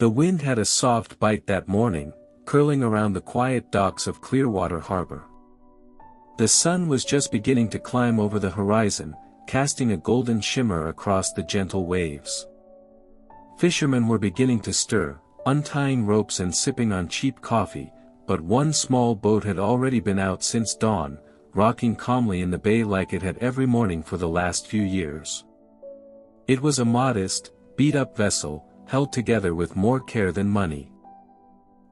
The wind had a soft bite that morning, curling around the quiet docks of Clearwater Harbor. The sun was just beginning to climb over the horizon, casting a golden shimmer across the gentle waves. Fishermen were beginning to stir, untying ropes and sipping on cheap coffee, but one small boat had already been out since dawn, rocking calmly in the bay like it had every morning for the last few years. It was a modest, beat-up vessel, held together with more care than money.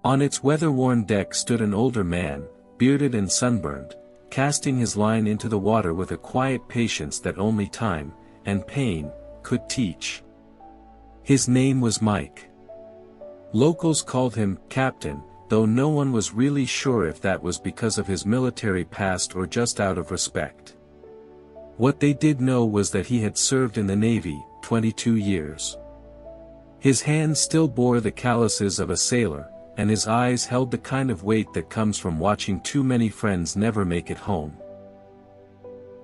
On its weather-worn deck stood an older man, bearded and sunburned, casting his line into the water with a quiet patience that only time, and pain, could teach. His name was Mike. Locals called him Captain, though no one was really sure if that was because of his military past or just out of respect. What they did know was that he had served in the Navy, 22 years. His hands still bore the calluses of a sailor, and his eyes held the kind of weight that comes from watching too many friends never make it home.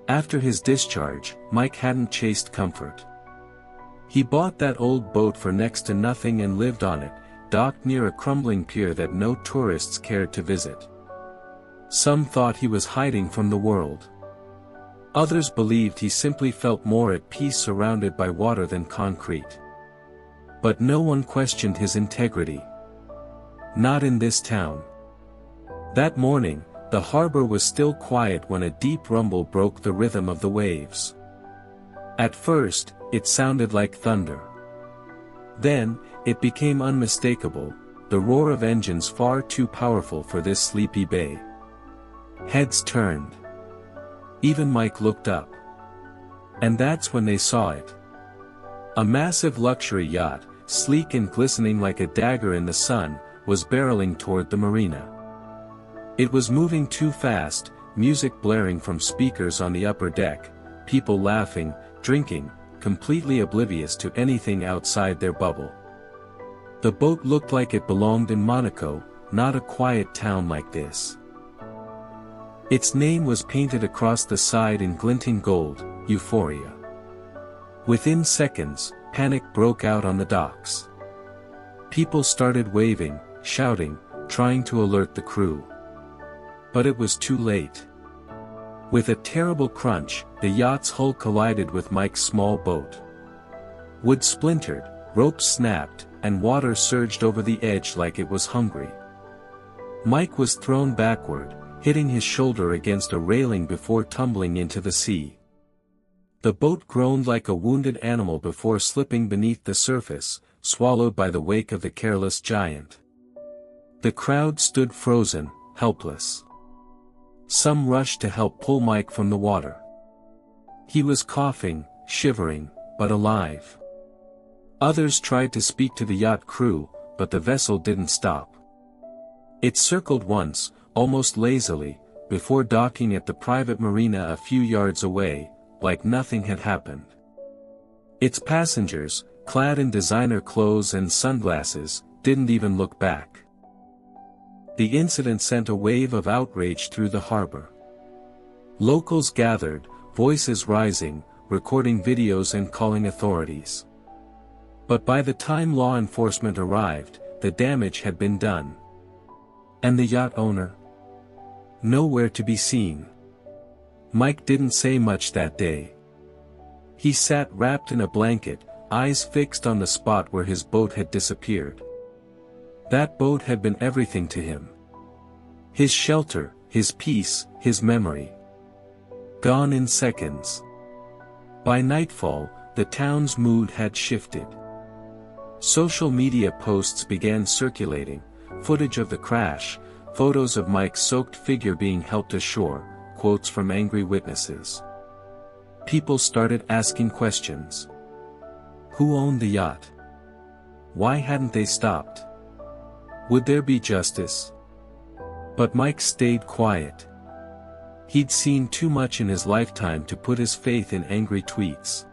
After his discharge, Mike hadn't chased comfort. He bought that old boat for next to nothing and lived on it, docked near a crumbling pier that no tourists cared to visit. Some thought he was hiding from the world. Others believed he simply felt more at peace surrounded by water than concrete. But no one questioned his integrity. Not in this town. That morning, the harbor was still quiet when a deep rumble broke the rhythm of the waves. At first, it sounded like thunder. Then, it became unmistakable, the roar of engines far too powerful for this sleepy bay. Heads turned. Even Mike looked up. And that's when they saw it. A massive luxury yacht, sleek and glistening like a dagger in the sun, was barreling toward the marina. It was moving too fast, music blaring from speakers on the upper deck, people laughing, drinking, completely oblivious to anything outside their bubble. The boat looked like it belonged in Monaco, not a quiet town like this. Its name was painted across the side in glinting gold, Euphoria. Within seconds, panic broke out on the docks. People started waving, shouting, trying to alert the crew. But it was too late. With a terrible crunch, the yacht's hull collided with Mike's small boat. Wood splintered, ropes snapped, and water surged over the edge like it was hungry. Mike was thrown backward, hitting his shoulder against a railing before tumbling into the sea. The boat groaned like a wounded animal before slipping beneath the surface, swallowed by the wake of the careless giant. The crowd stood frozen, helpless. Some rushed to help pull Mike from the water. He was coughing, shivering, but alive. Others tried to speak to the yacht crew, but the vessel didn't stop. It circled once, almost lazily, before docking at the private marina a few yards away, like nothing had happened. Its passengers, clad in designer clothes and sunglasses, didn't even look back. The incident sent a wave of outrage through the harbor. Locals gathered, voices rising, recording videos and calling authorities. But by the time law enforcement arrived, the damage had been done. And the yacht owner? Nowhere to be seen. Mike didn't say much that day. He sat wrapped in a blanket, eyes fixed on the spot where his boat had disappeared. That boat had been everything to him. His shelter, his peace, his memory. Gone in seconds. By nightfall, the town's mood had shifted. Social media posts began circulating, footage of the crash, photos of Mike's soaked figure being helped ashore, quotes from angry witnesses. People started asking questions. Who owned the yacht? Why hadn't they stopped? Would there be justice? But Mike stayed quiet. He'd seen too much in his lifetime to put his faith in angry tweets.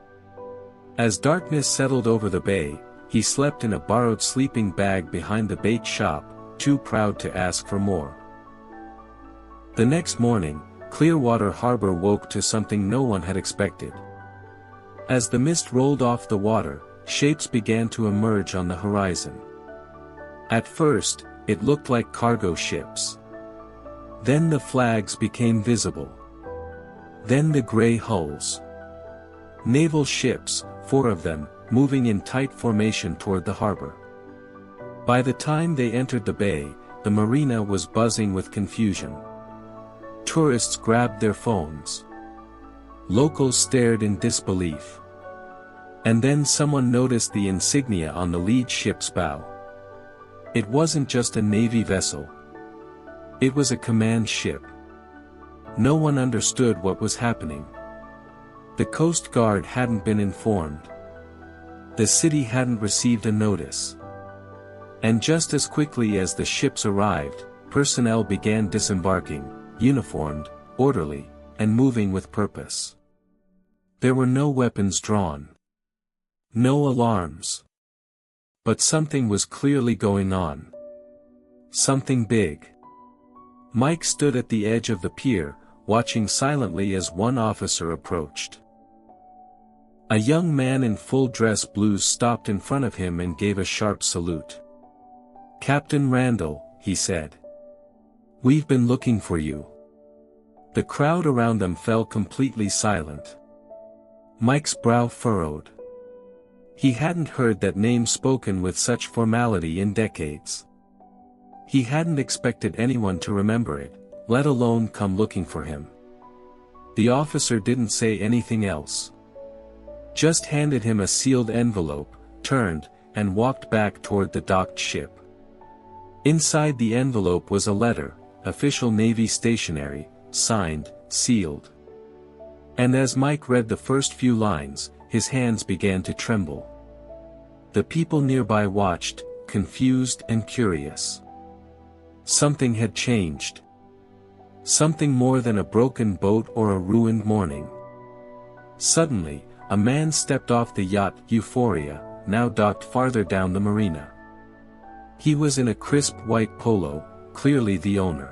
As darkness settled over the bay, he slept in a borrowed sleeping bag behind the bait shop, too proud to ask for more. The next morning, Clearwater Harbor woke to something no one had expected. As the mist rolled off the water, shapes began to emerge on the horizon. At first, it looked like cargo ships. Then the flags became visible. Then the gray hulls. Naval ships, 4 of them, moving in tight formation toward the harbor. By the time they entered the bay, the marina was buzzing with confusion. Tourists grabbed their phones. Locals stared in disbelief. And then someone noticed the insignia on the lead ship's bow. It wasn't just a Navy vessel. It was a command ship. No one understood what was happening. The Coast Guard hadn't been informed. The city hadn't received a notice. And just as quickly as the ships arrived, personnel began disembarking, uniformed, orderly, and moving with purpose. There were no weapons drawn. No alarms. But something was clearly going on. Something big. Mike stood at the edge of the pier, watching silently as one officer approached. A young man in full dress blues stopped in front of him and gave a sharp salute. "Captain Randall," he said. "We've been looking for you." The crowd around them fell completely silent. Mike's brow furrowed. He hadn't heard that name spoken with such formality in decades. He hadn't expected anyone to remember it, let alone come looking for him. The officer didn't say anything else. Just handed him a sealed envelope, turned, and walked back toward the docked ship. Inside the envelope was a letter, official Navy stationery, signed, sealed. And as Mike read the first few lines, his hands began to tremble. The people nearby watched, confused and curious. Something had changed. Something more than a broken boat or a ruined morning. Suddenly, a man stepped off the yacht Euphoria, now docked farther down the marina. He was in a crisp white polo, clearly the owner.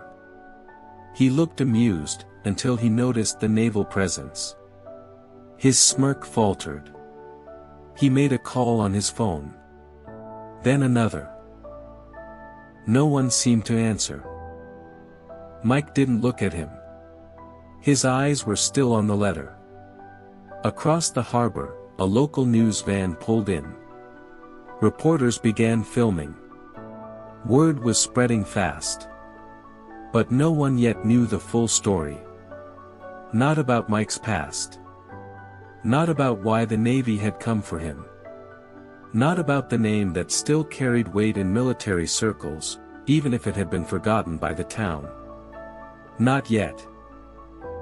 He looked amused, until he noticed the naval presence. His smirk faltered. He made a call on his phone. Then another. No one seemed to answer. Mike didn't look at him. His eyes were still on the letter. Across the harbor, a local news van pulled in. Reporters began filming. Word was spreading fast. But no one yet knew the full story. Not about Mike's past. Not about why the Navy had come for him. Not about the name that still carried weight in military circles, even if it had been forgotten by the town. Not yet.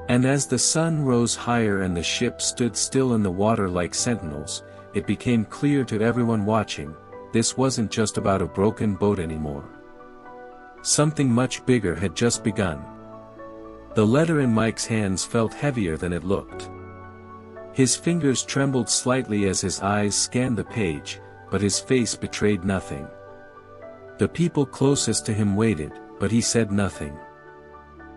And as the sun rose higher and the ship stood still in the water like sentinels, it became clear to everyone watching, this wasn't just about a broken boat anymore. Something much bigger had just begun. The letter in Mike's hands felt heavier than it looked. His fingers trembled slightly as his eyes scanned the page, but his face betrayed nothing. The people closest to him waited, but he said nothing.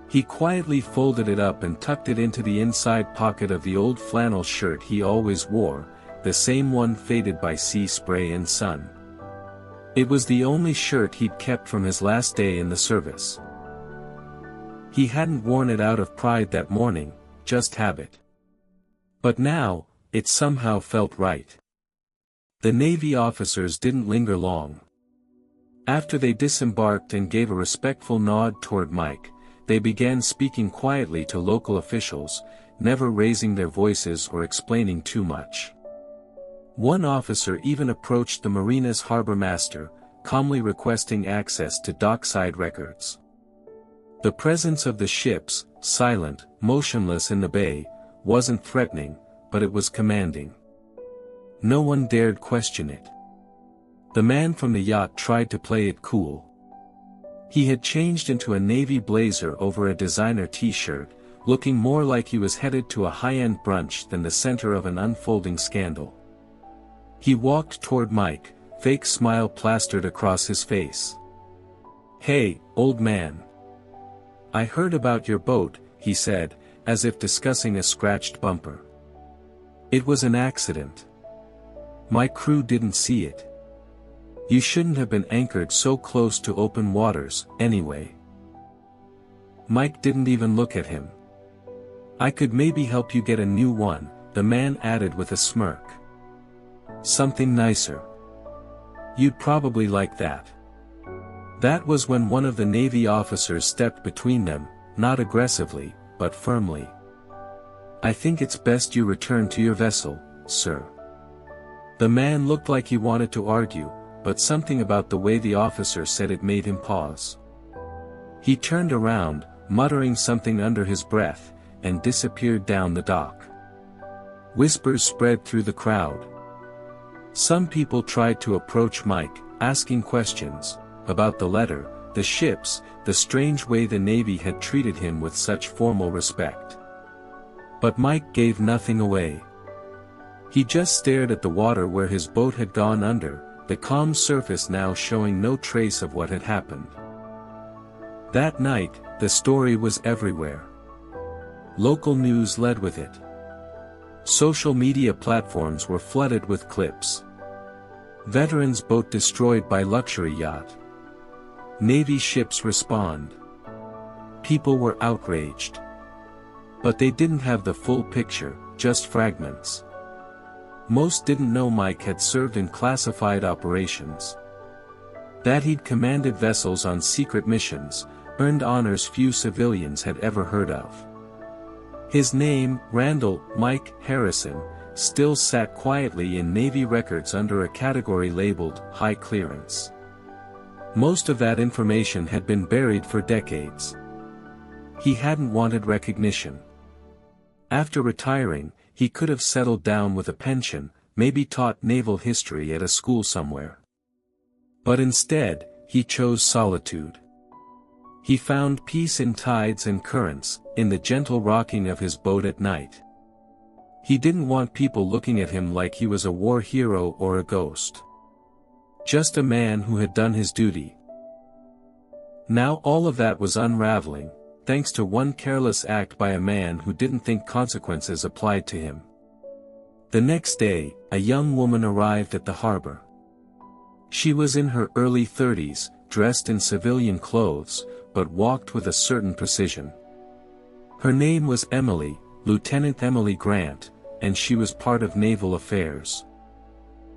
He quietly folded it up and tucked it into the inside pocket of the old flannel shirt he always wore, the same one faded by sea spray and sun. It was the only shirt he'd kept from his last day in the service. He hadn't worn it out of pride that morning, just habit. But now, it somehow felt right. The Navy officers didn't linger long. After they disembarked and gave a respectful nod toward Mike, they began speaking quietly to local officials, never raising their voices or explaining too much. One officer even approached the marina's harbor master, calmly requesting access to dockside records. The presence of the ships, silent, motionless in the bay, wasn't threatening, but it was commanding. No one dared question it. The man from the yacht tried to play it cool. He had changed into a navy blazer over a designer t-shirt, looking more like he was headed to a high-end brunch than the center of an unfolding scandal. He walked toward Mike, fake smile plastered across his face. "Hey, old man. I heard about your boat," he said, as if discussing a scratched bumper. "It was an accident. My crew didn't see it. You shouldn't have been anchored so close to open waters, anyway. Mike didn't even look at him. I could maybe help you get a new one, the man added with a smirk. Something nicer. You'd probably like that. That was when one of the Navy officers stepped between them, not aggressively, but firmly. I think it's best you return to your vessel, sir. The man looked like he wanted to argue, but something about the way the officer said it made him pause. He turned around, muttering something under his breath, and disappeared down the dock. Whispers spread through the crowd. Some people tried to approach Mike, asking questions about the letter, the ships, the strange way the Navy had treated him with such formal respect. But Mike gave nothing away. He just stared at the water where his boat had gone under, the calm surface now showing no trace of what had happened. That night, the story was everywhere. Local news led with it. Social media platforms were flooded with clips. Veterans' boat destroyed by luxury yacht. Navy ships respond. People were outraged. But they didn't have the full picture, just fragments. Most didn't know Mike had served in classified operations. That he'd commanded vessels on secret missions, earned honors few civilians had ever heard of. His name, Randall Mike Harrison, still sat quietly in Navy records under a category labeled High Clearance. Most of that information had been buried for decades. He hadn't wanted recognition. After retiring, he could have settled down with a pension, maybe taught naval history at a school somewhere. But instead, he chose solitude. He found peace in tides and currents, in the gentle rocking of his boat at night. He didn't want people looking at him like he was a war hero or a ghost. Just a man who had done his duty. Now all of that was unraveling, thanks to one careless act by a man who didn't think consequences applied to him. The next day, a young woman arrived at the harbor. She was in her early 30s, dressed in civilian clothes, but walked with a certain precision. Her name was Emily, Lieutenant Emily Grant, and she was part of Naval Affairs.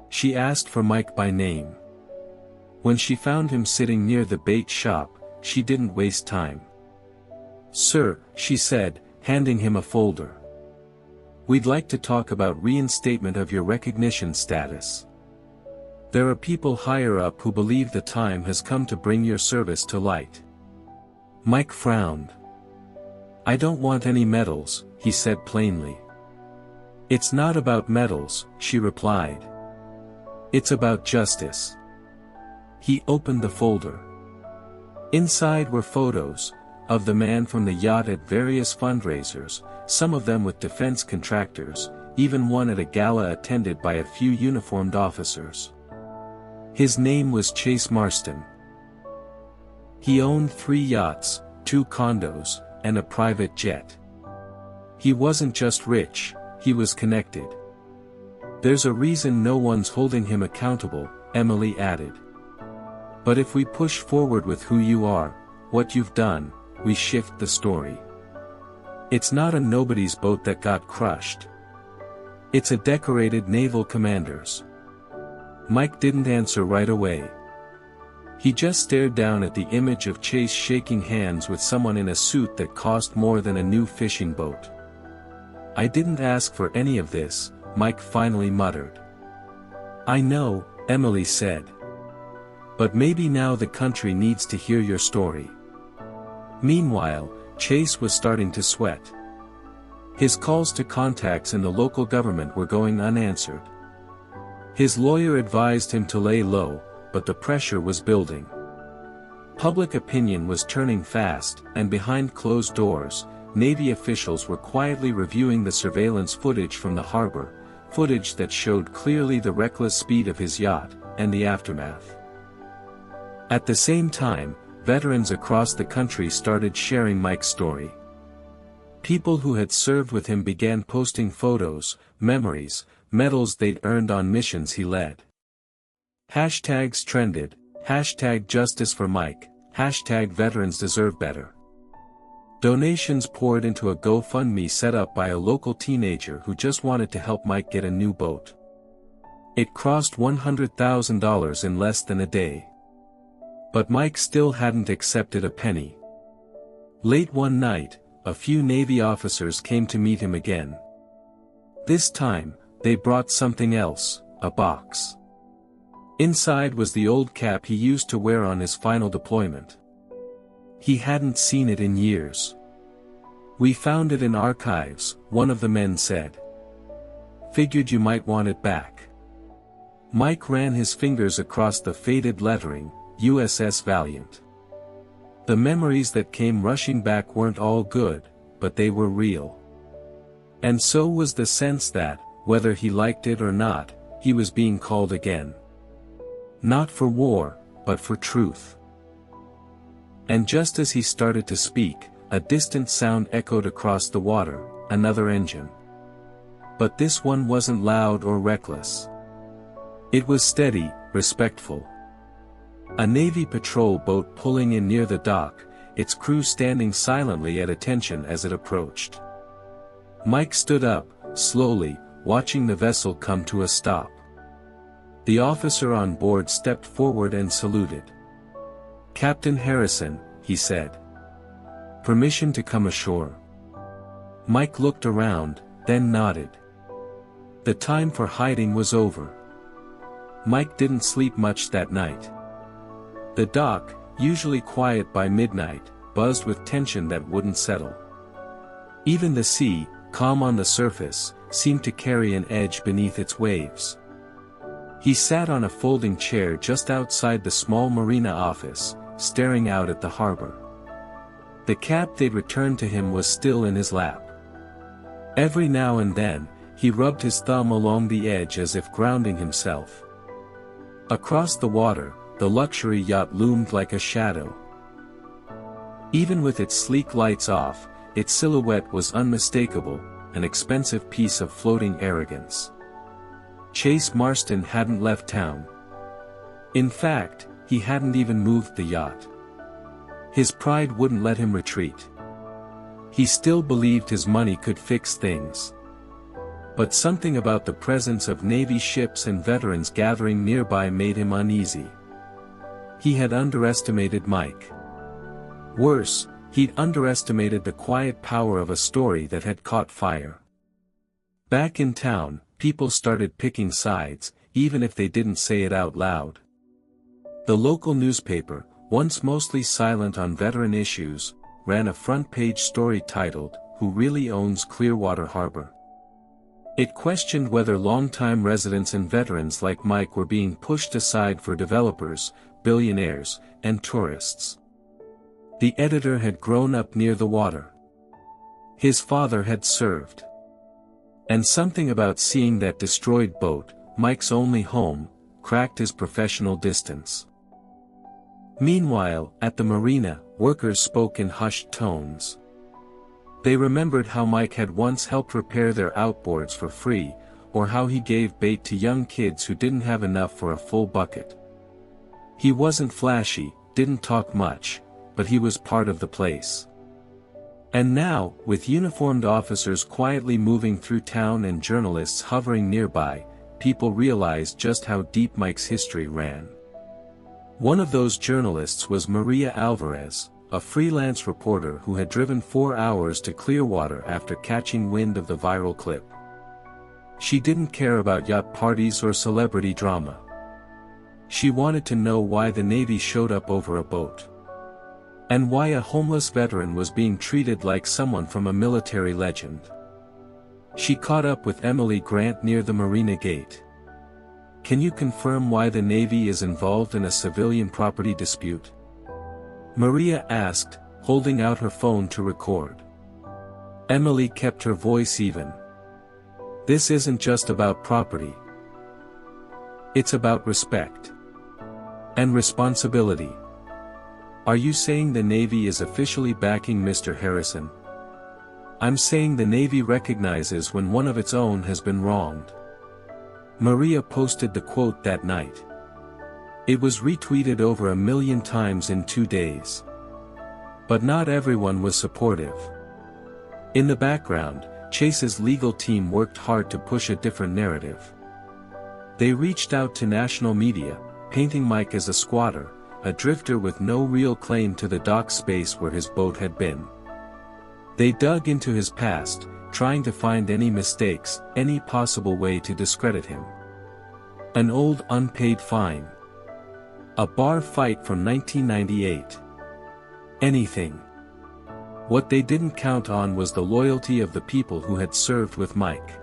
She asked for Mike by name. When she found him sitting near the bait shop, she didn't waste time. "Sir," she said, handing him a folder. "We'd like to talk about reinstatement of your recognition status. There are people higher up who believe the time has come to bring your service to light." Mike frowned. "I don't want any medals," he said plainly. "It's not about medals," she replied. "It's about justice." He opened the folder. Inside were photos of the man from the yacht at various fundraisers, some of them with defense contractors, even one at a gala attended by a few uniformed officers. His name was Chase Marston. He owned 3 yachts, 2 condos, and a private jet. He wasn't just rich, he was connected. "There's a reason no one's holding him accountable," Emily added. "But if we push forward with who you are, what you've done, we shift the story. It's not a nobody's boat that got crushed. It's a decorated naval commander's." Mike didn't answer right away. He just stared down at the image of Chase shaking hands with someone in a suit that cost more than a new fishing boat. "I didn't ask for any of this," Mike finally muttered. "I know," Emily said. "But maybe now the country needs to hear your story." Meanwhile, Chase was starting to sweat. His calls to contacts in the local government were going unanswered. His lawyer advised him to lay low, but the pressure was building. Public opinion was turning fast, and behind closed doors, Navy officials were quietly reviewing the surveillance footage from the harbor, footage that showed clearly the reckless speed of his yacht, and the aftermath. At the same time, veterans across the country started sharing Mike's story. People who had served with him began posting photos, memories, medals they'd earned on missions he led. Hashtags trended, hashtag justice for Mike, hashtag veterans deserve better. Donations poured into a GoFundMe set up by a local teenager who just wanted to help Mike get a new boat. It crossed $100,000 in less than a day. But Mike still hadn't accepted a penny. Late one night, a few Navy officers came to meet him again. This time, they brought something else, a box. Inside was the old cap he used to wear on his final deployment. He hadn't seen it in years. "We found it in archives," one of the men said. "Figured you might want it back." Mike ran his fingers across the faded lettering, USS Valiant. The memories that came rushing back weren't all good, but they were real. And so was the sense that, whether he liked it or not, he was being called again. Not for war, but for truth. And just as he started to speak, a distant sound echoed across the water, another engine. But this one wasn't loud or reckless. It was steady, respectful. A Navy patrol boat pulling in near the dock, its crew standing silently at attention as it approached. Mike stood up, slowly, watching the vessel come to a stop. The officer on board stepped forward and saluted. "Captain Harrison," he said. "Permission to come ashore?" Mike looked around, then nodded. The time for hiding was over. Mike didn't sleep much that night. The dock, usually quiet by midnight, buzzed with tension that wouldn't settle. Even the sea, calm on the surface, seemed to carry an edge beneath its waves. He sat on a folding chair just outside the small marina office, staring out at the harbor. The cap they'd returned to him was still in his lap. Every now and then, he rubbed his thumb along the edge as if grounding himself. Across the water, the luxury yacht loomed like a shadow. Even with its sleek lights off, its silhouette was unmistakable, an expensive piece of floating arrogance. Chase Marston hadn't left town. In fact, he hadn't even moved the yacht. His pride wouldn't let him retreat. He still believed his money could fix things. But something about the presence of Navy ships and veterans gathering nearby made him uneasy. He had underestimated Mike. Worse, he'd underestimated the quiet power of a story that had caught fire. Back in town, people started picking sides, even if they didn't say it out loud. The local newspaper, once mostly silent on veteran issues, ran a front-page story titled, "Who Really Owns Clearwater Harbor?" It questioned whether longtime residents and veterans like Mike were being pushed aside for developers, billionaires, and tourists. The editor had grown up near the water. His father had served. And something about seeing that destroyed boat, Mike's only home, cracked his professional distance. Meanwhile, at the marina, workers spoke in hushed tones. They remembered how Mike had once helped repair their outboards for free, or how he gave bait to young kids who didn't have enough for a full bucket. He wasn't flashy, didn't talk much, but he was part of the place. And now, with uniformed officers quietly moving through town and journalists hovering nearby, people realized just how deep Mike's history ran. One of those journalists was Maria Alvarez, a freelance reporter who had driven 4 hours to Clearwater after catching wind of the viral clip. She didn't care about yacht parties or celebrity drama. She wanted to know why the Navy showed up over a boat. And why a homeless veteran was being treated like someone from a military legend. She caught up with Emily Grant near the marina gate. "Can you confirm why the Navy is involved in a civilian property dispute?" Maria asked, holding out her phone to record. Emily kept her voice even. "This isn't just about property. It's about respect. And responsibility. Are you saying the Navy is officially backing Mr. Harrison?" "I'm saying the Navy recognizes when one of its own has been wronged." Maria posted the quote that night. It was retweeted over 1 million times in 2 days. But not everyone was supportive. In the background, Chase's legal team worked hard to push a different narrative. They reached out to national media, painting Mike as a squatter, a drifter with no real claim to the dock space where his boat had been. They dug into his past, trying to find any mistakes, any possible way to discredit him. An old unpaid fine. A bar fight from 1998. Anything. What they didn't count on was the loyalty of the people who had served with Mike.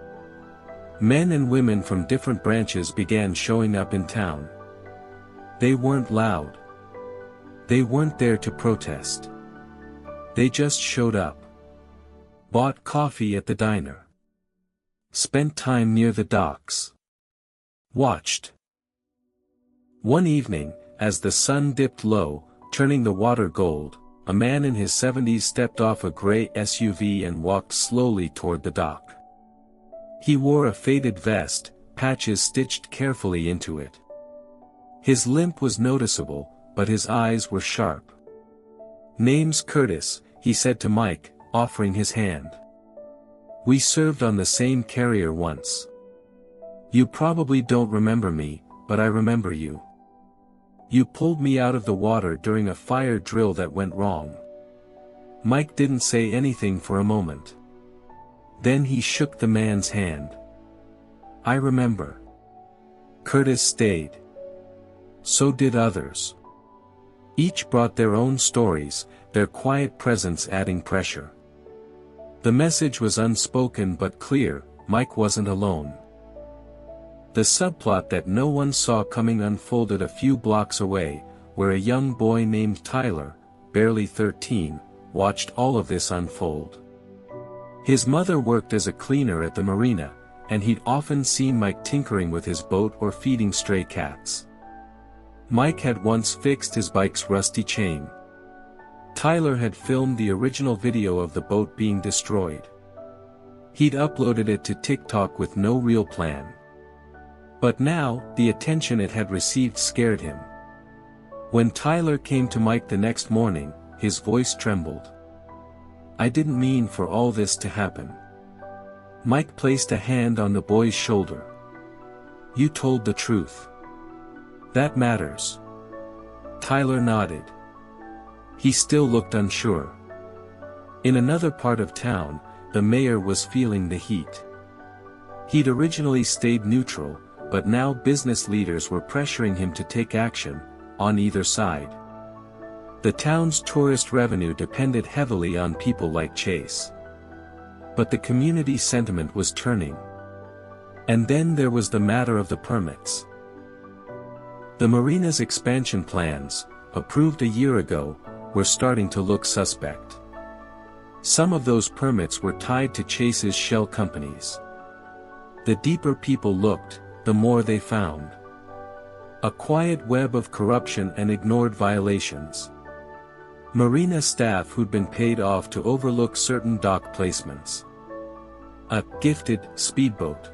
Men and women from different branches began showing up in town. They weren't loud. They weren't there to protest. They just showed up. Bought coffee at the diner. Spent time near the docks. Watched. One evening, as the sun dipped low, turning the water gold, a man in his 70s stepped off a gray SUV and walked slowly toward the dock. He wore a faded vest, patches stitched carefully into it. His limp was noticeable, but his eyes were sharp. "Name's Curtis," he said to Mike, offering his hand. "We served on the same carrier once. You probably don't remember me, but I remember you. You pulled me out of the water during a fire drill that went wrong." Mike didn't say anything for a moment. Then he shook the man's hand. "I remember." Curtis stayed. So did others. Each brought their own stories, their quiet presence adding pressure. The message was unspoken but clear: Mike wasn't alone. The subplot that no one saw coming unfolded a few blocks away, where a young boy named Tyler, barely 13, watched all of this unfold. His mother worked as a cleaner at the marina, and he'd often seen Mike tinkering with his boat or feeding stray cats. Mike had once fixed his bike's rusty chain. Tyler had filmed the original video of the boat being destroyed. He'd uploaded it to TikTok with no real plan. But now, the attention it had received scared him. When Tyler came to Mike the next morning, his voice trembled. "I didn't mean for all this to happen." Mike placed a hand on the boy's shoulder. "You told the truth. That matters." Tyler nodded. He still looked unsure. In another part of town, the mayor was feeling the heat. He'd originally stayed neutral, but now business leaders were pressuring him to take action, on either side. The town's tourist revenue depended heavily on people like Chase. But the community sentiment was turning. And then there was the matter of the permits. The marina's expansion plans, approved a year ago, were starting to look suspect. Some of those permits were tied to Chase's shell companies. The deeper people looked, the more they found. A quiet web of corruption and ignored violations. Marina staff who'd been paid off to overlook certain dock placements. A gifted speedboat.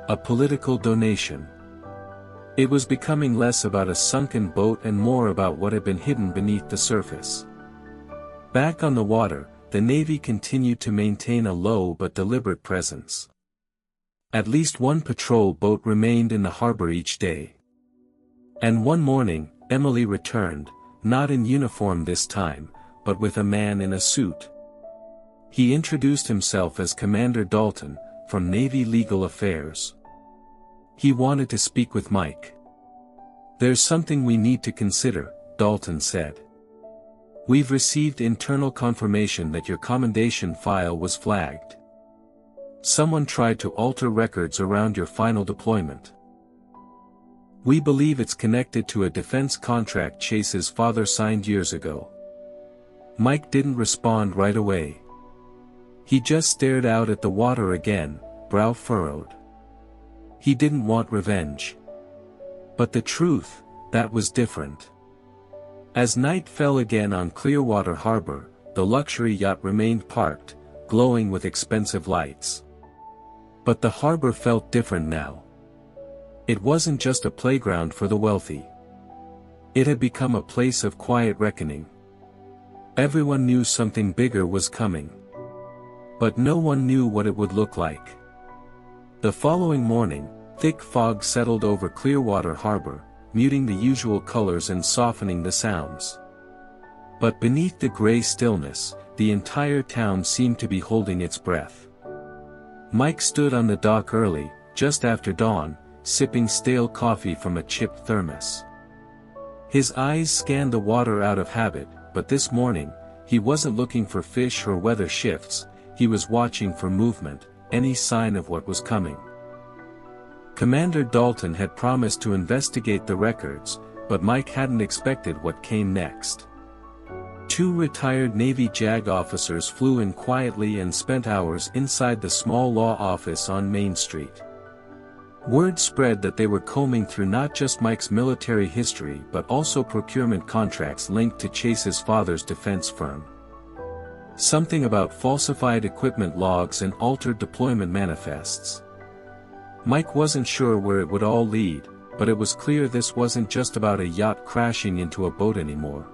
A political donation. It was becoming less about a sunken boat and more about what had been hidden beneath the surface. Back on the water, the Navy continued to maintain a low but deliberate presence. At least one patrol boat remained in the harbor each day. And one morning, Emily returned, not in uniform this time, but with a man in a suit. He introduced himself as Commander Dalton, from Navy Legal Affairs. He wanted to speak with Mike. "There's something we need to consider," Dalton said. "We've received internal confirmation that your commendation file was flagged. Someone tried to alter records around your final deployment. We believe it's connected to a defense contract Chase's father signed years ago." Mike didn't respond right away. He just stared out at the water again, brow furrowed. He didn't want revenge. But the truth, that was different. As night fell again on Clearwater Harbor, the luxury yacht remained parked, glowing with expensive lights. But the harbor felt different now. It wasn't just a playground for the wealthy. It had become a place of quiet reckoning. Everyone knew something bigger was coming. But no one knew what it would look like. The following morning, thick fog settled over Clearwater Harbor, muting the usual colors and softening the sounds. But beneath the gray stillness, the entire town seemed to be holding its breath. Mike stood on the dock early, just after dawn, sipping stale coffee from a chipped thermos. His eyes scanned the water out of habit, but this morning, he wasn't looking for fish or weather shifts, he was watching for movement, any sign of what was coming. Commander Dalton had promised to investigate the records, but Mike hadn't expected what came next. 2 retired Navy JAG officers flew in quietly and spent hours inside the small law office on Main Street. Word spread that they were combing through not just Mike's military history but also procurement contracts linked to Chase's father's defense firm. Something about falsified equipment logs and altered deployment manifests. Mike wasn't sure where it would all lead, but it was clear this wasn't just about a yacht crashing into a boat anymore.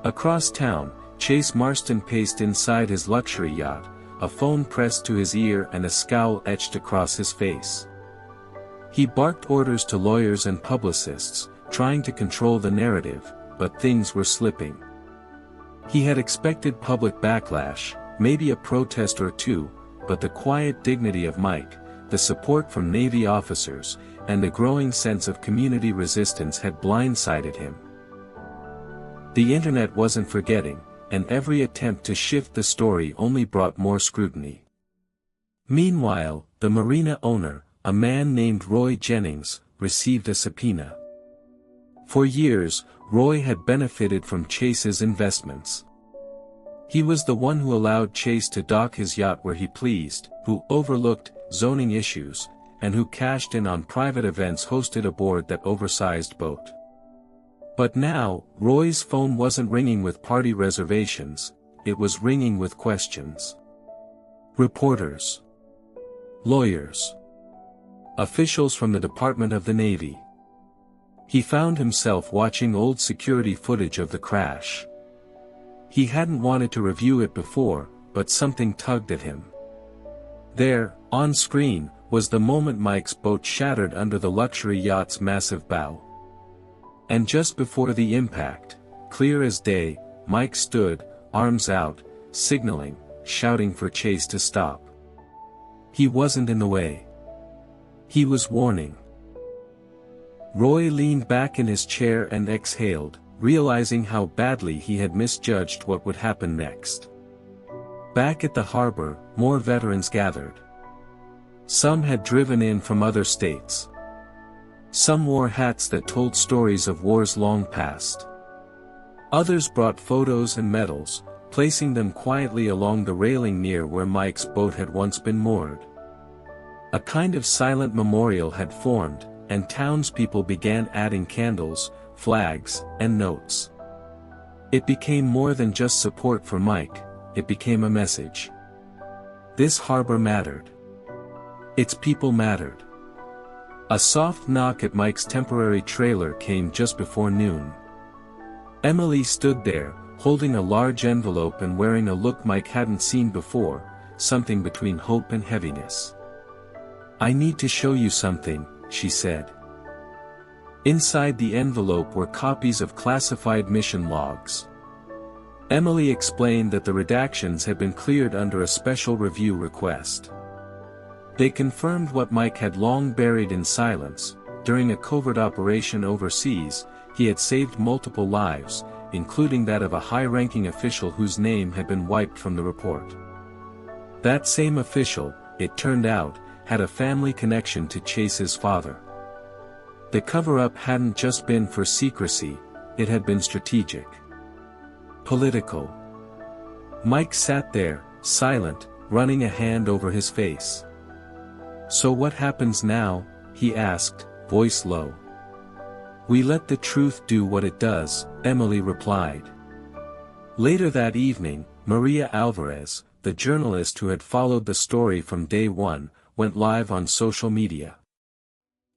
Across town, Chase Marston paced inside his luxury yacht, a phone pressed to his ear and a scowl etched across his face. He barked orders to lawyers and publicists, trying to control the narrative, but things were slipping. He had expected public backlash, maybe a protest or two, but the quiet dignity of Mike, the support from Navy officers, and the growing sense of community resistance had blindsided him. The internet wasn't forgetting, and every attempt to shift the story only brought more scrutiny. Meanwhile, the marina owner, a man named Roy Jennings, received a subpoena. For years, Roy had benefited from Chase's investments. He was the one who allowed Chase to dock his yacht where he pleased, who overlooked zoning issues, and who cashed in on private events hosted aboard that oversized boat. But now, Roy's phone wasn't ringing with party reservations, it was ringing with questions. Reporters. Lawyers. Officials from the Department of the Navy. He found himself watching old security footage of the crash. He hadn't wanted to review it before, but something tugged at him. There, on screen, was the moment Mike's boat shattered under the luxury yacht's massive bow. And just before the impact, clear as day, Mike stood, arms out, signaling, shouting for Chase to stop. He wasn't in the way. He was warning. Roy leaned back in his chair and exhaled, realizing how badly he had misjudged what would happen next. Back at the harbor, more veterans gathered. Some had driven in from other states. Some wore hats that told stories of wars long past. Others brought photos and medals, placing them quietly along the railing near where Mike's boat had once been moored. A kind of silent memorial had formed, and townspeople began adding candles, flags, and notes. It became more than just support for Mike, it became a message. This harbor mattered. Its people mattered. A soft knock at Mike's temporary trailer came just before noon. Emily stood there, holding a large envelope and wearing a look Mike hadn't seen before, something between hope and heaviness. "I need to show you something," she said. Inside the envelope were copies of classified mission logs. Emily explained that the redactions had been cleared under a special review request. They confirmed what Mike had long buried in silence: during a covert operation overseas, he had saved multiple lives, including that of a high-ranking official whose name had been wiped from the report. That same official, it turned out, had a family connection to Chase's father. The cover-up hadn't just been for secrecy, it had been strategic. Political. Mike sat there, silent, running a hand over his face. "So what happens now?" he asked, voice low. "We let the truth do what it does," Emily replied. Later that evening, Maria Alvarez, the journalist who had followed the story from day one, went live on social media.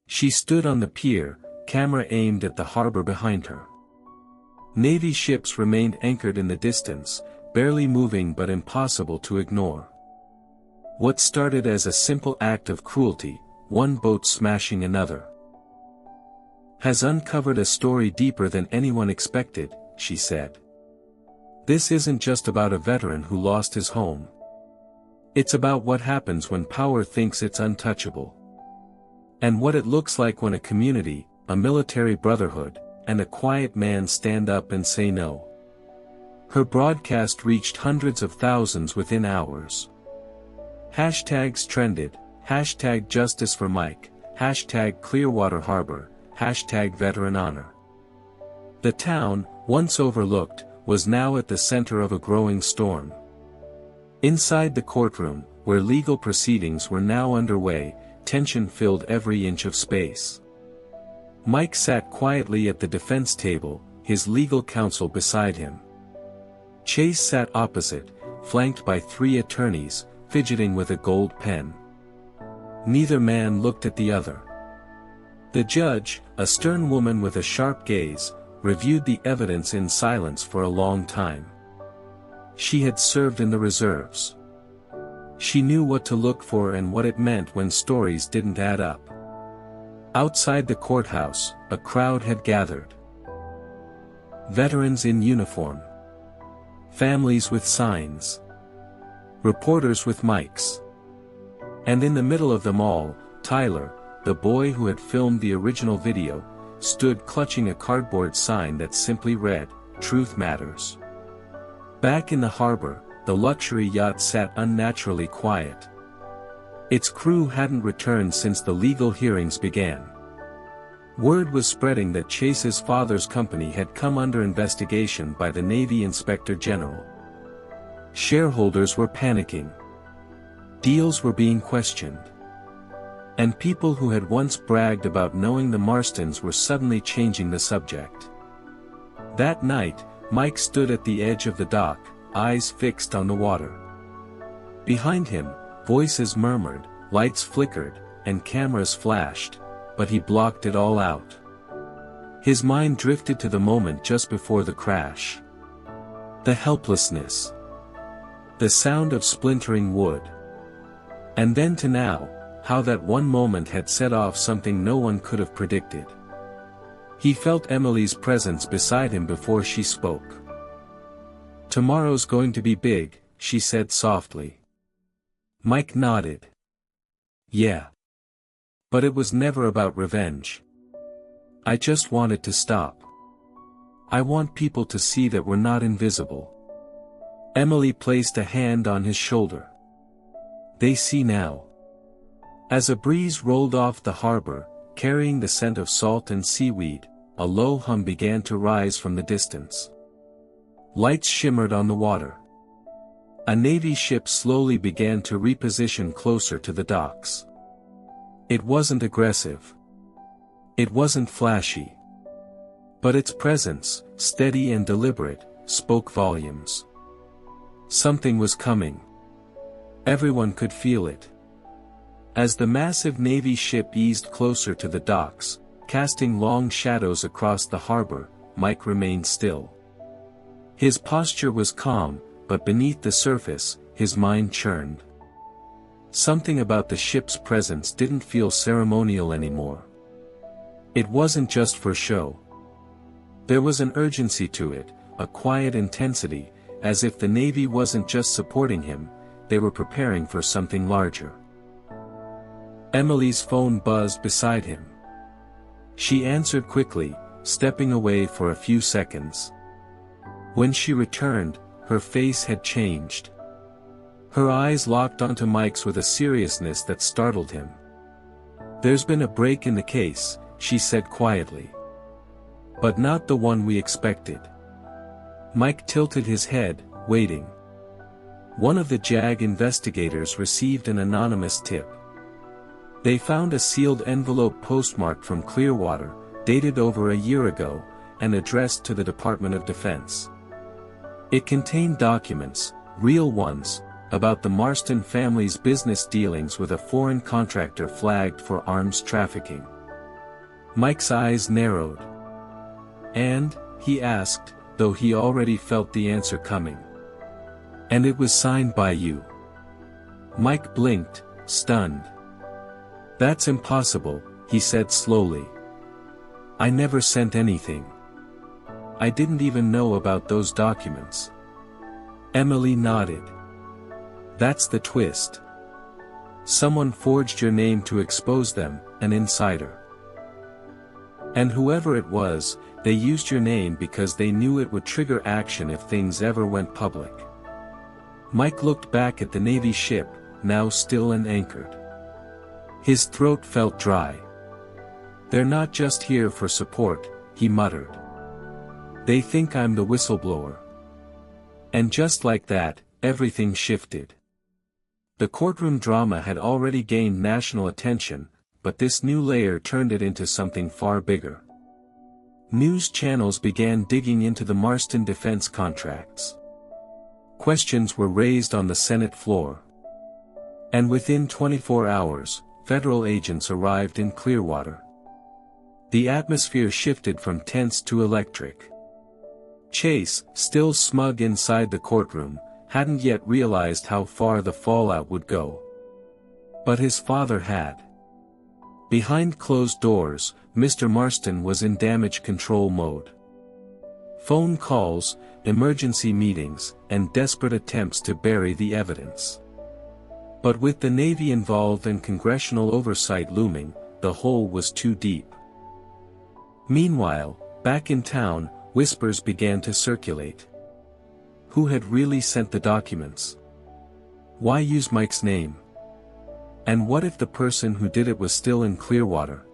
She stood on the pier, camera aimed at the harbor behind her. Navy ships remained anchored in the distance, barely moving but impossible to ignore. What started as a simple act of cruelty, one boat smashing another, has uncovered a story deeper than anyone expected, she said. This isn't just about a veteran who lost his home. It's about what happens when power thinks it's untouchable. And what it looks like when a community, a military brotherhood, and a quiet man stand up and say no. Her broadcast reached hundreds of thousands within hours. Hashtags trended, hashtag justice for Mike, hashtag Clearwater Harbor, hashtag veteran honor. The town, once overlooked, was now at the center of a growing storm. Inside the courtroom, where legal proceedings were now underway, tension filled every inch of space. Mike sat quietly at the defense table, his legal counsel beside him. Chase sat opposite, flanked by 3 attorneys, fidgeting with a gold pen. Neither man looked at the other. The judge, a stern woman with a sharp gaze, reviewed the evidence in silence for a long time. She had served in the reserves. She knew what to look for and what it meant when stories didn't add up. Outside the courthouse, a crowd had gathered. Veterans in uniform. Families with signs. Reporters with mics. And in the middle of them all, Tyler, the boy who had filmed the original video, stood clutching a cardboard sign that simply read, "Truth Matters." Back in the harbor, the luxury yacht sat unnaturally quiet. Its crew hadn't returned since the legal hearings began. Word was spreading that Chase's father's company had come under investigation by the Navy Inspector General. Shareholders were panicking. Deals were being questioned. And people who had once bragged about knowing the Marstons were suddenly changing the subject. That night, Mike stood at the edge of the dock, eyes fixed on the water. Behind him, voices murmured, lights flickered, and cameras flashed, but he blocked it all out. His mind drifted to the moment just before the crash. The helplessness. The sound of splintering wood. And then to now, how that one moment had set off something no one could have predicted. He felt Emily's presence beside him before she spoke. "Tomorrow's going to be big," she said softly. Mike nodded. "Yeah. But it was never about revenge. I just wanted to stop. I want people to see that we're not invisible." Emily placed a hand on his shoulder. "They see now." As a breeze rolled off the harbor, carrying the scent of salt and seaweed, a low hum began to rise from the distance. Lights shimmered on the water. A Navy ship slowly began to reposition closer to the docks. It wasn't aggressive. It wasn't flashy. But its presence, steady and deliberate, spoke volumes. Something was coming. Everyone could feel it. As the massive Navy ship eased closer to the docks, casting long shadows across the harbor, Mike remained still. His posture was calm, but beneath the surface, his mind churned. Something about the ship's presence didn't feel ceremonial anymore. It wasn't just for show. There was an urgency to it, a quiet intensity, as if the Navy wasn't just supporting him, they were preparing for something larger. Emily's phone buzzed beside him. She answered quickly, stepping away for a few seconds. When she returned, her face had changed. Her eyes locked onto Mike's with a seriousness that startled him. "There's been a break in the case," she said quietly. "But not the one we expected." Mike tilted his head, waiting. One of the JAG investigators received an anonymous tip. They found a sealed envelope postmarked from Clearwater, dated over a year ago, and addressed to the Department of Defense. It contained documents, real ones, about the Marston family's business dealings with a foreign contractor flagged for arms trafficking. Mike's eyes narrowed. "And?" he asked, though he already felt the answer coming. "And it was signed by you." Mike blinked, stunned. "That's impossible," he said slowly. "I never sent anything. I didn't even know about those documents." Emily nodded. "That's the twist. Someone forged your name to expose them, an insider. And whoever it was, they used your name because they knew it would trigger action if things ever went public." Mike looked back at the Navy ship, now still and anchored. His throat felt dry. "They're not just here for support," he muttered. "They think I'm the whistleblower." And just like that, everything shifted. The courtroom drama had already gained national attention, but this new layer turned it into something far bigger. News channels began digging into the Marston defense contracts. Questions were raised on the Senate floor. And within 24 hours, federal agents arrived in Clearwater. The atmosphere shifted from tense to electric. Chase, still smug inside the courtroom, hadn't yet realized how far the fallout would go. But his father had. Behind closed doors, Mr. Marston was in damage control mode. Phone calls, emergency meetings, and desperate attempts to bury the evidence. But with the Navy involved and congressional oversight looming, the hole was too deep. Meanwhile, back in town, whispers began to circulate. Who had really sent the documents? Why use Mike's name? And what if the person who did it was still in Clearwater?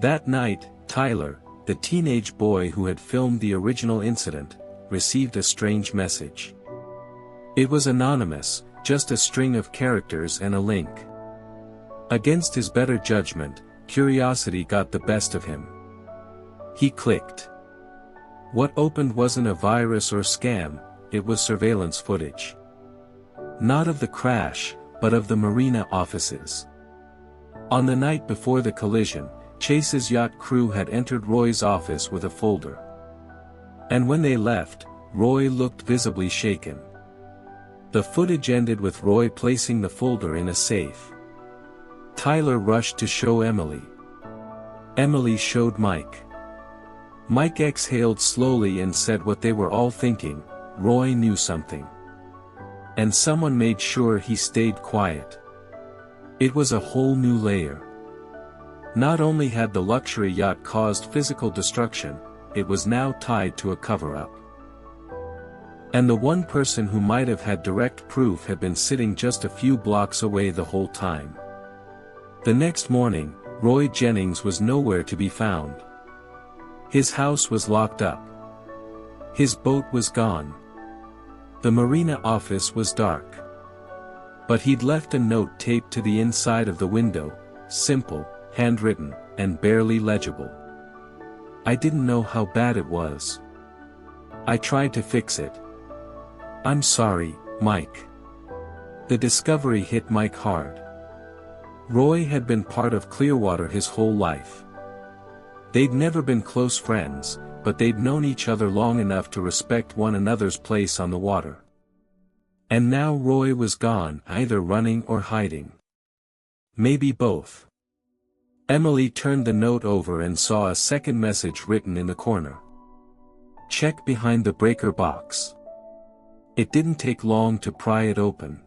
That night, Tyler, the teenage boy who had filmed the original incident, received a strange message. It was anonymous, just a string of characters and a link. Against his better judgment, curiosity got the best of him. He clicked. What opened wasn't a virus or scam, it was surveillance footage. Not of the crash, but of the marina offices. On the night before the collision, Chase's yacht crew had entered Roy's office with a folder. And when they left, Roy looked visibly shaken. The footage ended with Roy placing the folder in a safe. Tyler rushed to show Emily. Emily showed Mike. Mike exhaled slowly and said what they were all thinking: Roy knew something. And someone made sure he stayed quiet. It was a whole new layer. Not only had the luxury yacht caused physical destruction, it was now tied to a cover-up. And the one person who might have had direct proof had been sitting just a few blocks away the whole time. The next morning, Roy Jennings was nowhere to be found. His house was locked up. His boat was gone. The marina office was dark. But he'd left a note taped to the inside of the window, simple, handwritten, and barely legible. I didn't know how bad it was. I tried to fix it. I'm sorry, Mike. The discovery hit Mike hard. Roy had been part of Clearwater his whole life. They'd never been close friends, but they'd known each other long enough to respect one another's place on the water. And now Roy was gone, either running or hiding. Maybe both. Emily turned the note over and saw a second message written in the corner. Check behind the breaker box. It didn't take long to pry it open.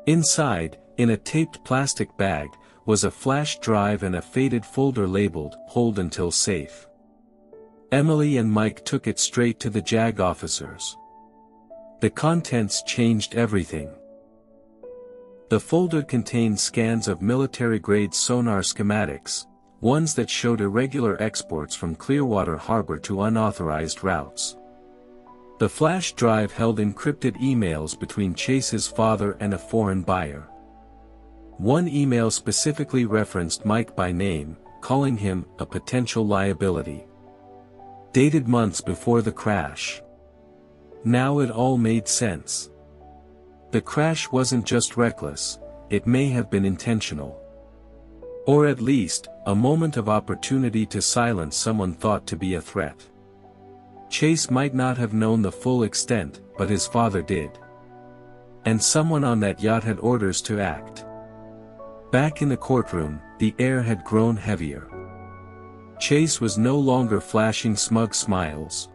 Inside, in a taped plastic bag, was a flash drive and a faded folder labeled, Hold Until Safe. Emily and Mike took it straight to the JAG officers. The contents changed everything. The folder contained scans of military-grade sonar schematics, ones that showed irregular exports from Clearwater Harbor to unauthorized routes. The flash drive held encrypted emails between Chase's father and a foreign buyer. One email specifically referenced Mike by name, calling him a potential liability. Dated months before the crash. Now it all made sense. The crash wasn't just reckless, it may have been intentional. Or at least, a moment of opportunity to silence someone thought to be a threat. Chase might not have known the full extent, but his father did. And someone on that yacht had orders to act. Back in the courtroom, the air had grown heavier. Chase was no longer flashing smug smiles.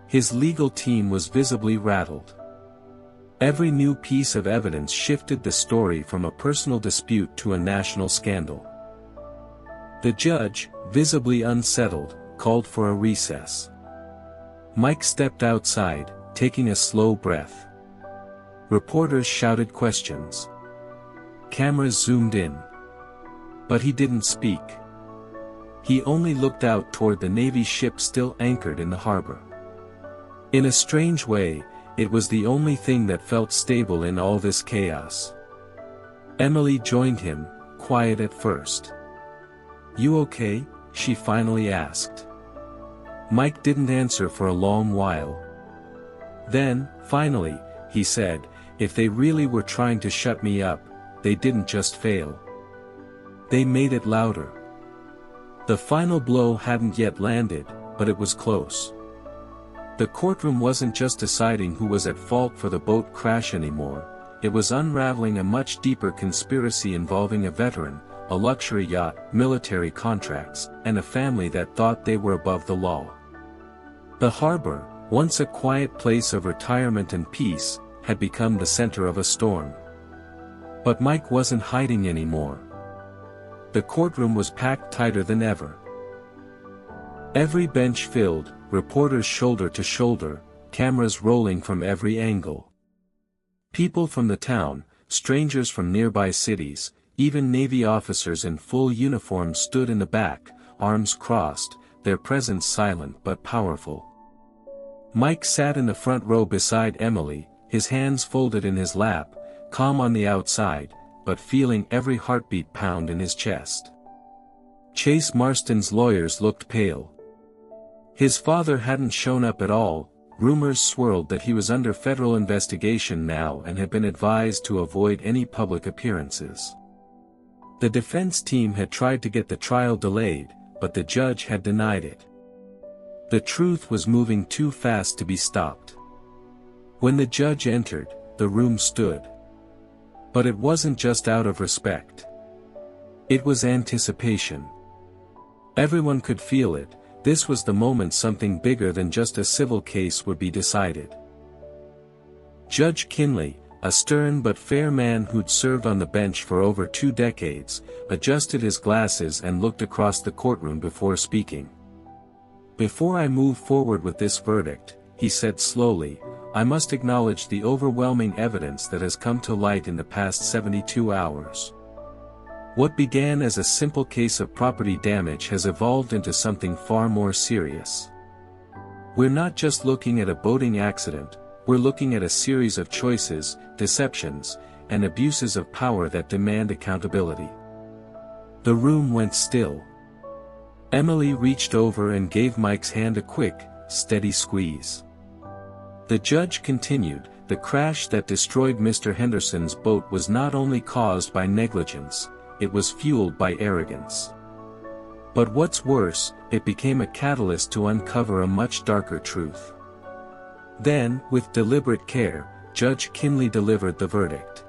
His legal team was visibly rattled. Every new piece of evidence shifted the story from a personal dispute to a national scandal. The judge, visibly unsettled, called for a recess. Mike stepped outside, taking a slow breath. Reporters shouted questions. Cameras zoomed in. But he didn't speak. He only looked out toward the Navy ship still anchored in the harbor. In a strange way, it was the only thing that felt stable in all this chaos. Emily joined him, quiet at first. "You okay?" she finally asked. Mike didn't answer for a long while. Then, finally, he said, "If they really were trying to shut me up, they didn't just fail. They made it louder." The final blow hadn't yet landed, but it was close. The courtroom wasn't just deciding who was at fault for the boat crash anymore, it was unraveling a much deeper conspiracy involving a veteran, a luxury yacht, military contracts, and a family that thought they were above the law. The harbor, once a quiet place of retirement and peace, had become the center of a storm. But Mike wasn't hiding anymore. The courtroom was packed tighter than ever. Every bench filled, reporters shoulder to shoulder, cameras rolling from every angle. People from the town, strangers from nearby cities, even Navy officers in full uniform stood in the back, arms crossed, their presence silent but powerful. Mike sat in the front row beside Emily, his hands folded in his lap, calm on the outside, but feeling every heartbeat pound in his chest. Chase Marston's lawyers looked pale. His father hadn't shown up at all. Rumors swirled that he was under federal investigation now and had been advised to avoid any public appearances. The defense team had tried to get the trial delayed, but the judge had denied it. The truth was moving too fast to be stopped. When the judge entered, the room stood. But it wasn't just out of respect. It was anticipation. Everyone could feel it. This was the moment something bigger than just a civil case would be decided. Judge Kinley, a stern but fair man who'd served on the bench for over 2 decades, adjusted his glasses and looked across the courtroom before speaking. "Before I move forward with this verdict," he said slowly, "I must acknowledge the overwhelming evidence that has come to light in the past 72 hours. What began as a simple case of property damage has evolved into something far more serious. We're not just looking at a boating accident, we're looking at a series of choices, deceptions, and abuses of power that demand accountability." The room went still. Emily reached over and gave Mike's hand a quick, steady squeeze. The judge continued, "The crash that destroyed Mr. Henderson's boat was not only caused by negligence, it was fueled by arrogance. But what's worse, it became a catalyst to uncover a much darker truth." Then, with deliberate care, Judge Kinley delivered the verdict.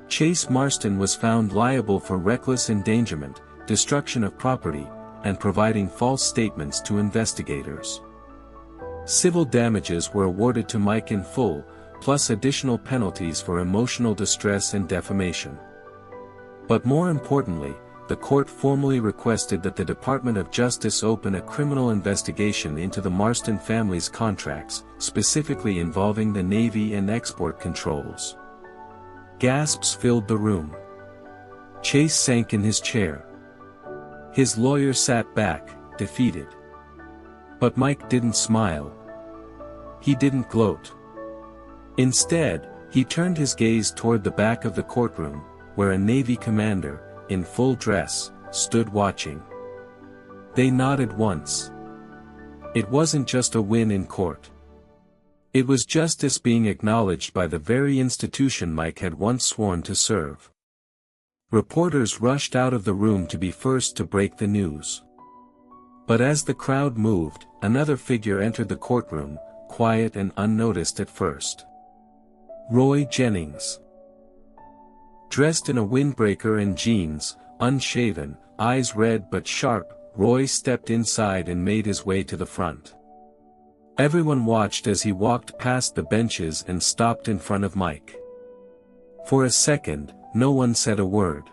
Chase Marston was found liable for reckless endangerment, destruction of property, and providing false statements to investigators. Civil damages were awarded to Mike in full, plus additional penalties for emotional distress and defamation. But more importantly, the court formally requested that the Department of Justice open a criminal investigation into the Marston family's contracts, specifically involving the Navy and export controls. Gasps filled the room. Chase sank in his chair. His lawyer sat back, defeated. But Mike didn't smile. He didn't gloat. Instead, he turned his gaze toward the back of the courtroom, where a Navy commander, in full dress, stood watching. They nodded once. It wasn't just a win in court. It was justice being acknowledged by the very institution Mike had once sworn to serve. Reporters rushed out of the room to be first to break the news. But as the crowd moved, another figure entered the courtroom, quiet and unnoticed at first. Roy Jennings. Dressed in a windbreaker and jeans, unshaven, eyes red but sharp, Roy stepped inside and made his way to the front. Everyone watched as he walked past the benches and stopped in front of Mike. For a second, no one said a word.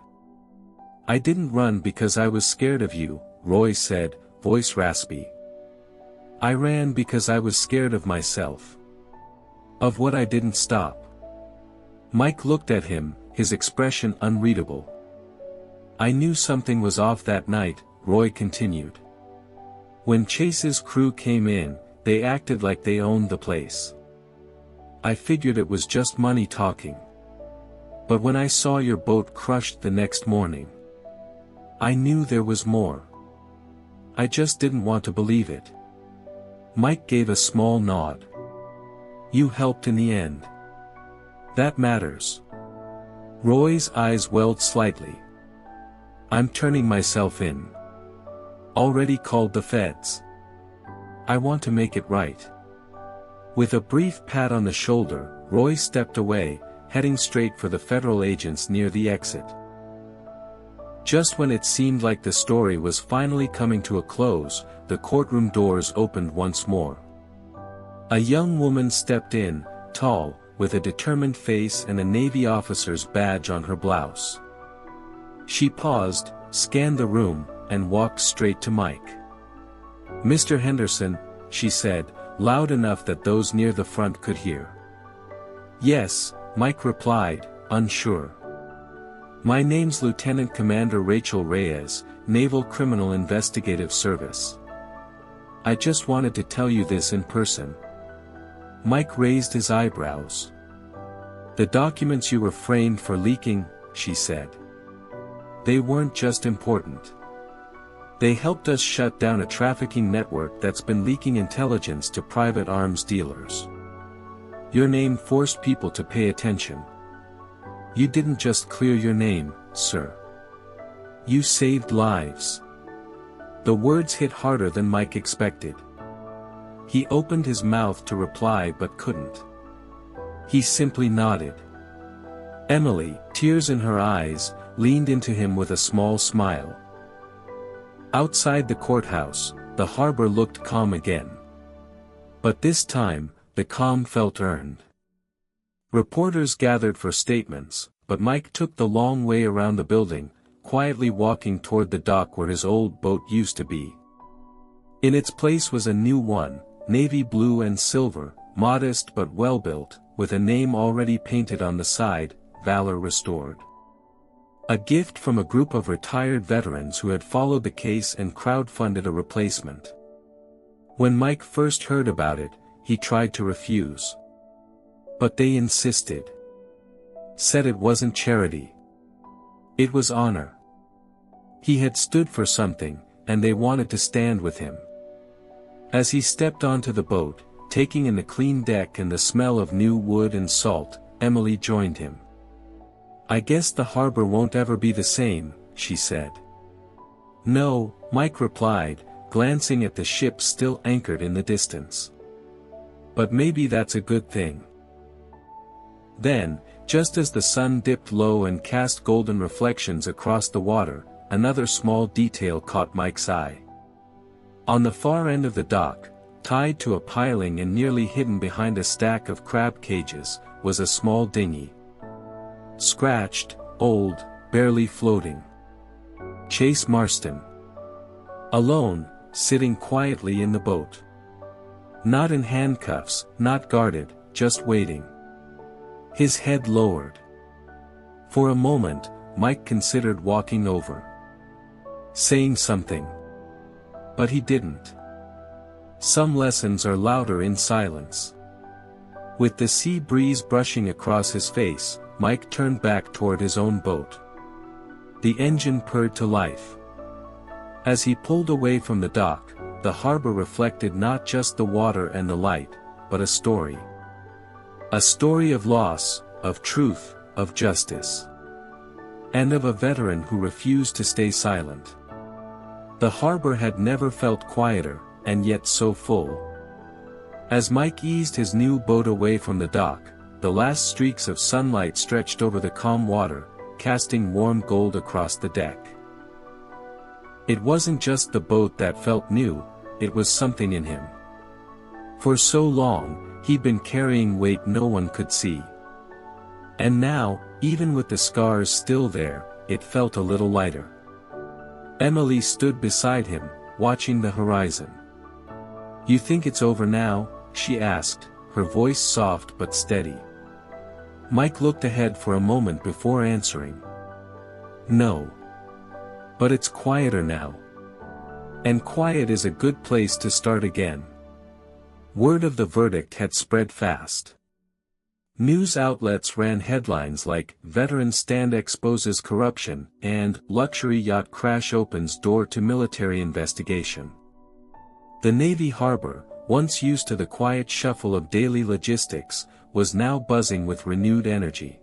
"I didn't run because I was scared of you," Roy said, voice raspy. "I ran because I was scared of myself. Of what I didn't stop." Mike looked at him, his expression unreadable. "I knew something was off that night," Roy continued. "When Chase's crew came in, they acted like they owned the place. I figured it was just money talking. But when I saw your boat crushed the next morning, I knew there was more. I just didn't want to believe it." Mike gave a small nod. "You helped in the end. That matters." Roy's eyes welled slightly. "I'm turning myself in. Already called the feds. I want to make it right." With a brief pat on the shoulder, Roy stepped away, heading straight for the federal agents near the exit. Just when it seemed like the story was finally coming to a close, the courtroom doors opened once more. A young woman stepped in, tall, with a determined face and a Navy officer's badge on her blouse. She paused, scanned the room, and walked straight to Mike. "Mr. Henderson," she said, loud enough that those near the front could hear. "Yes," Mike replied, unsure. "My name's Lieutenant Commander Rachel Reyes, Naval Criminal Investigative Service. I just wanted to tell you this in person." Mike raised his eyebrows. "The documents you were framed for leaking," she said. "They weren't just important. They helped us shut down a trafficking network that's been leaking intelligence to private arms dealers. Your name forced people to pay attention. You didn't just clear your name, sir. You saved lives." The words hit harder than Mike expected. He opened his mouth to reply but couldn't. He simply nodded. Emily, tears in her eyes, leaned into him with a small smile. Outside the courthouse, the harbor looked calm again. But this time, the calm felt earned. Reporters gathered for statements, but Mike took the long way around the building, quietly walking toward the dock where his old boat used to be. In its place was a new one, navy blue and silver, modest but well-built, with a name already painted on the side, Valor Restored. A gift from a group of retired veterans who had followed the case and crowdfunded a replacement. When Mike first heard about it, he tried to refuse. But they insisted. Said it wasn't charity. It was honor. He had stood for something, and they wanted to stand with him. As he stepped onto the boat, taking in the clean deck and the smell of new wood and salt, Emily joined him. "I guess the harbor won't ever be the same," she said. "No," Mike replied, glancing at the ship still anchored in the distance. "But maybe that's a good thing." Then, just as the sun dipped low and cast golden reflections across the water, another small detail caught Mike's eye. On the far end of the dock, tied to a piling and nearly hidden behind a stack of crab cages, was a small dinghy. Scratched, old, barely floating. Chase Marston. Alone, sitting quietly in the boat. Not in handcuffs, not guarded, just waiting. His head lowered. For a moment, Mike considered walking over. Saying something. But he didn't. Some lessons are louder in silence. With the sea breeze brushing across his face, Mike turned back toward his own boat. The engine purred to life. As he pulled away from the dock, the harbor reflected not just the water and the light, but a story. A story of loss, of truth, of justice. and of a veteran who refused to stay silent. The harbor had never felt quieter, and yet so full. As Mike eased his new boat away from the dock, the last streaks of sunlight stretched over the calm water, casting warm gold across the deck. It wasn't just the boat that felt new, it was something in him. For so long, he'd been carrying weight no one could see. And now, even with the scars still there, it felt a little lighter. Emily stood beside him, watching the horizon. "You think it's over now?" she asked, her voice soft but steady. Mike looked ahead for a moment before answering. "No. But it's quieter now. And quiet is a good place to start again." Word of the verdict had spread fast. News outlets ran headlines like, "Veteran Stand Exposes Corruption," and "Luxury Yacht Crash Opens Door to Military Investigation." The Navy harbor, once used to the quiet shuffle of daily logistics, was now buzzing with renewed energy.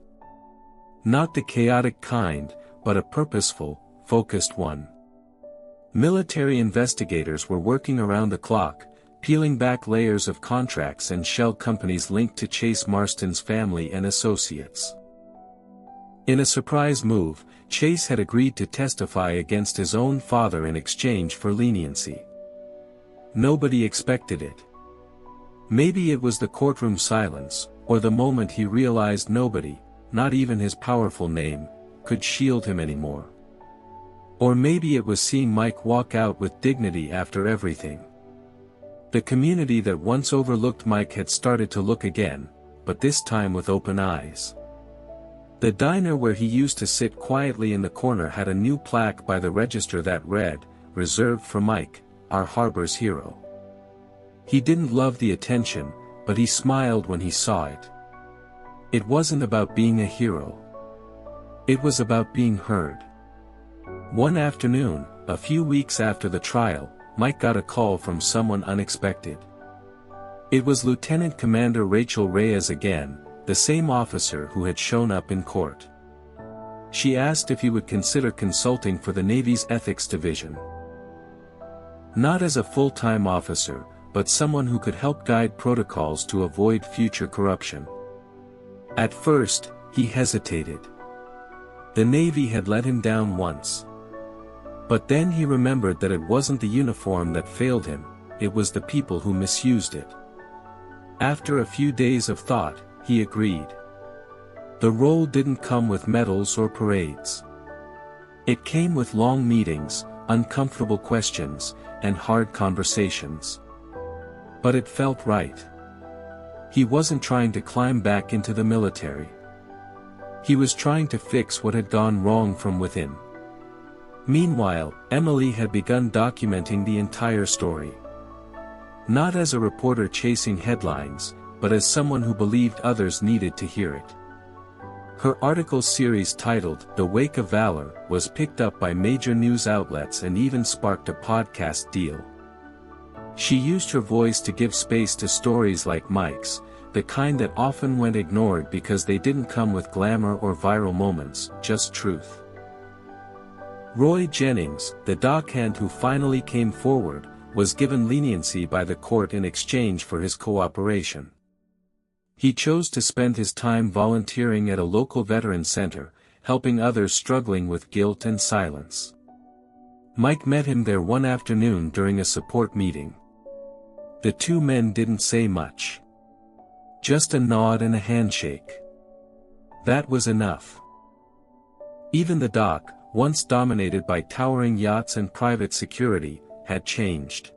Not the chaotic kind, but a purposeful, focused one. Military investigators were working around the clock, peeling back layers of contracts and shell companies linked to Chase Marston's family and associates. In a surprise move, Chase had agreed to testify against his own father in exchange for leniency. Nobody expected it. Maybe it was the courtroom silence, or the moment he realized nobody, not even his powerful name, could shield him anymore. Or maybe it was seeing Mike walk out with dignity after everything. The community that once overlooked Mike had started to look again, but this time with open eyes. The diner where he used to sit quietly in the corner had a new plaque by the register that read, "Reserved for Mike, our harbor's hero." He didn't love the attention, but he smiled when he saw it. It wasn't about being a hero. It was about being heard. One afternoon, a few weeks after the trial, Mike got a call from someone unexpected. It was Lieutenant Commander Rachel Reyes again, the same officer who had shown up in court. She asked if he would consider consulting for the Navy's Ethics Division. Not as a full-time officer, but someone who could help guide protocols to avoid future corruption. At first, he hesitated. The Navy had let him down once. But then he remembered that it wasn't the uniform that failed him, it was the people who misused it. After a few days of thought, he agreed. The role didn't come with medals or parades. It came with long meetings, uncomfortable questions, and hard conversations. But it felt right. He wasn't trying to climb back into the military. He was trying to fix what had gone wrong from within. Meanwhile, Emily had begun documenting the entire story. Not as a reporter chasing headlines, but as someone who believed others needed to hear it. Her article series titled "The Wake of Valor" was picked up by major news outlets and even sparked a podcast deal. She used her voice to give space to stories like Mike's, the kind that often went ignored because they didn't come with glamour or viral moments, just truth. Roy Jennings, the dockhand who finally came forward, was given leniency by the court in exchange for his cooperation. He chose to spend his time volunteering at a local veteran center, helping others struggling with guilt and silence. Mike met him there one afternoon during a support meeting. The two men didn't say much. Just a nod and a handshake. That was enough. Even the dock, once dominated by towering yachts and private security, had changed.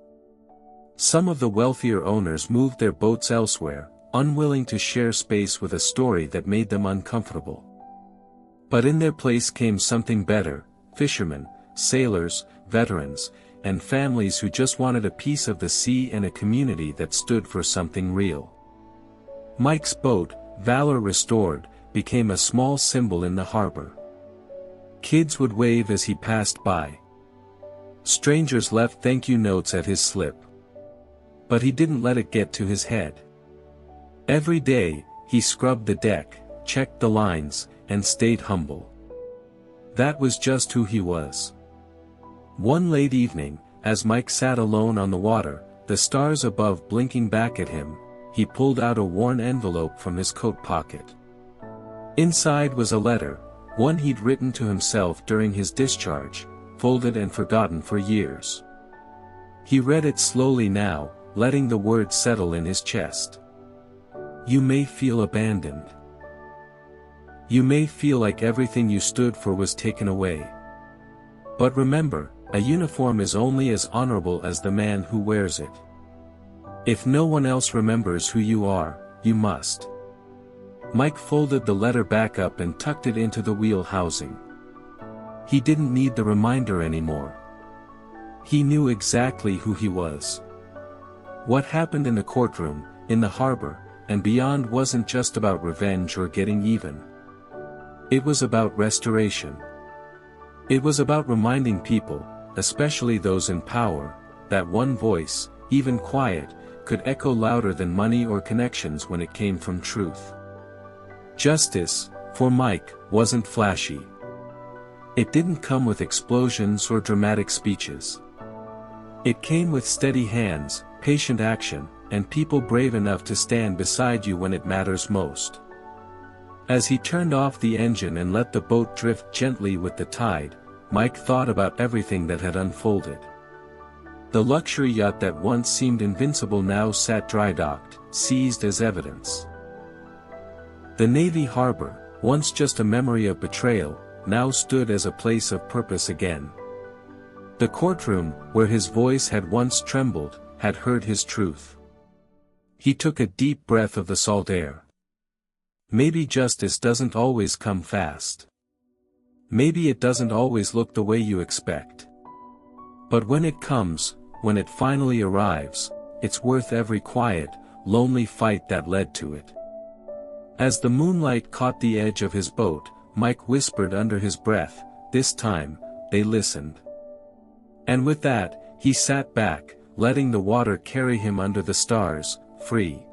Some of the wealthier owners moved their boats elsewhere, unwilling to share space with a story that made them uncomfortable. But in their place came something better: fishermen, sailors, veterans, and families who just wanted a piece of the sea and a community that stood for something real. Mike's boat, Valor Restored, became a small symbol in the harbor. Kids would wave as he passed by. Strangers left thank you notes at his slip. But he didn't let it get to his head. Every day, he scrubbed the deck, checked the lines, and stayed humble. That was just who he was. One late evening, as Mike sat alone on the water, the stars above blinking back at him, he pulled out a worn envelope from his coat pocket. Inside was a letter, one he'd written to himself during his discharge, folded and forgotten for years. He read it slowly now, letting the words settle in his chest. You may feel abandoned. You may feel like everything you stood for was taken away. But remember, a uniform is only as honorable as the man who wears it. If no one else remembers who you are, you must. Mike folded the letter back up and tucked it into the wheel housing. He didn't need the reminder anymore. He knew exactly who he was. What happened in the courtroom, in the harbor, and beyond wasn't just about revenge or getting even. It was about restoration. It was about reminding people, especially those in power, that one voice, even quiet, could echo louder than money or connections when it came from truth. Justice, for Mike, wasn't flashy. It didn't come with explosions or dramatic speeches. It came with steady hands, patient action, and people brave enough to stand beside you when it matters most. As he turned off the engine and let the boat drift gently with the tide, Mike thought about everything that had unfolded. The luxury yacht that once seemed invincible now sat dry-docked, seized as evidence. The Navy harbor, once just a memory of betrayal, now stood as a place of purpose again. The courtroom, where his voice had once trembled, had heard his truth. He took a deep breath of the salt air. Maybe justice doesn't always come fast. Maybe it doesn't always look the way you expect. But when it comes, when it finally arrives, it's worth every quiet, lonely fight that led to it. As the moonlight caught the edge of his boat, Mike whispered under his breath, this time, they listened. And with that, he sat back, letting the water carry him under the stars, free.